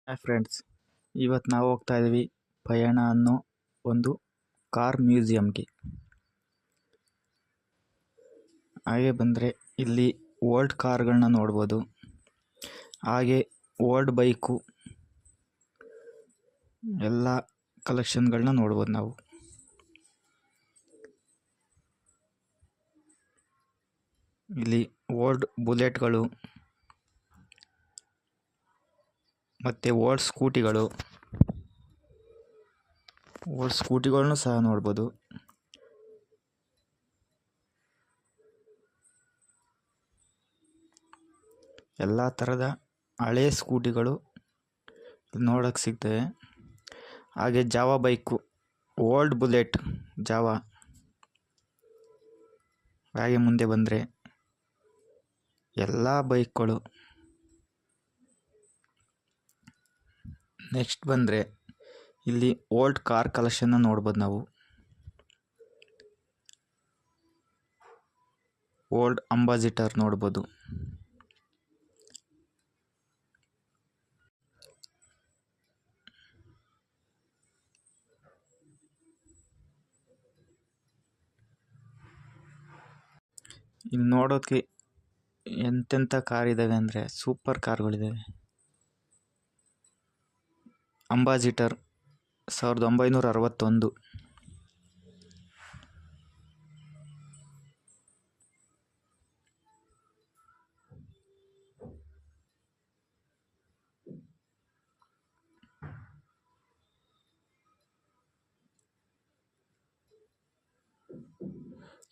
Hi friends, ಇವತ್ತು ನಾವು ಹೋಗ್ತಾ ಇದ್ದೀವಿ ಪಯಣ ಅನ್ನೋ ಒಂದು ಕಾರ್ ಮ್ಯೂಸಿಯಂಗೆ. ಹಾಗೆ ಬಂದರೆ ಇಲ್ಲಿ ಓಲ್ಡ್ ಕಾರ್ಗಳನ್ನ ನೋಡ್ಬೋದು. ಹಾಗೆ ಓಲ್ಡ್ ಬೈಕು ಎಲ್ಲ ಕಲೆಕ್ಷನ್ಗಳನ್ನ ನೋಡ್ಬೋದು ನಾವು. ಇಲ್ಲಿ ಓಲ್ಡ್ ಬುಲೆಟ್ಗಳು ಮತ್ತು ಓಲ್ಡ್ ಸ್ಕೂಟಿಗಳನ್ನೂ ಸಹ ನೋಡ್ಬೋದು. ಎಲ್ಲ ಥರದ ಹಳೆ ಸ್ಕೂಟಿಗಳು ನೋಡೋಕ್ಕೆ ಸಿಗ್ತವೆ. ಹಾಗೆ Java bike, old bullet Java. ಹಾಗೆ ಮುಂದೆ ಬಂದರೆ ಎಲ್ಲ ಬೈಕ್ಗಳು. ನೆಕ್ಸ್ಟ್ ಬಂದರೆ ಇಲ್ಲಿ ಓಲ್ಡ್ ಕಾರ್ ಕಲೆಕ್ಷನ್ನ ನೋಡ್ಬೋದು ನಾವು. ಓಲ್ಡ್ ಅಂಬಾಸಿಡರ್ ನೋಡ್ಬೋದು. ಇಲ್ಲಿ ನೋಡೋದಕ್ಕೆ ಎಂತೆಂಥ ಕಾರ್ ಇದ್ದಾವೆ ಅಂದರೆ ಸೂಪರ್ ಕಾರ್ಗಳಿದ್ದಾವೆ. ಅಂಬಾಸಿಡರ್ 1961.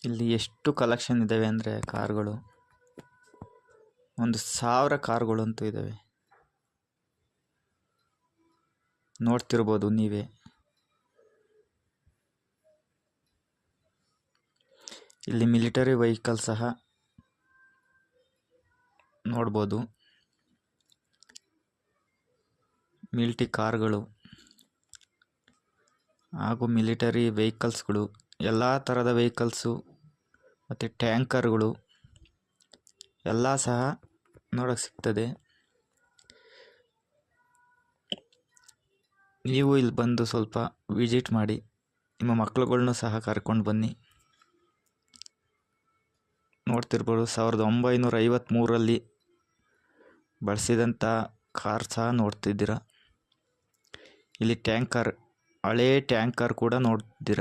ಇಲ್ಲಿ ಎಷ್ಟು ಕಲೆಕ್ಷನ್ ಇದ್ದಾವೆ ಅಂದರೆ ಕಾರ್ಗಳು, 1000 ಕಾರ್ಗಳು ಅಂತೂ ಇದ್ದಾವೆ. ನೋಡ್ತಿರ್ಬೋದು ನೀವೇ. ಇಲ್ಲಿ ಮಿಲಿಟರಿ ವೆಹಿಕಲ್ ಸಹ ನೋಡ್ಬೋದು. ಮಿಲಿಟರಿ ಕಾರ್ಗಳು ಹಾಗೂ ಮಿಲಿಟರಿ ವೆಹಿಕಲ್ಸ್ಗಳು, ಎಲ್ಲ ಥರದ ವೆಹಿಕಲ್ಸು ಮತ್ತು ಟ್ಯಾಂಕರ್ಗಳು ಎಲ್ಲ ಸಹ ನೋಡೋಕ್ಕೆ ಸಿಗ್ತದೆ. ನೀವು ಇಲ್ಲಿ ಬಂದು ಸ್ವಲ್ಪ ವಿಸಿಟ್ ಮಾಡಿ, ನಿಮ್ಮ ಮಕ್ಕಳುಗಳ್ನೂ ಸಹ ಕರ್ಕೊಂಡು ಬನ್ನಿ. ನೋಡ್ತಿರ್ಬೋದು 1953ರಲ್ಲಿ ಬಳಸಿದಂಥ ಕಾರ್ ಸಹ ನೋಡ್ತಿದ್ದೀರ. ಇಲ್ಲಿ ಟ್ಯಾಂಕರ್, ಹಳೇ ಟ್ಯಾಂಕರ್ ಕೂಡ ನೋಡ್ತಿದ್ದೀರ.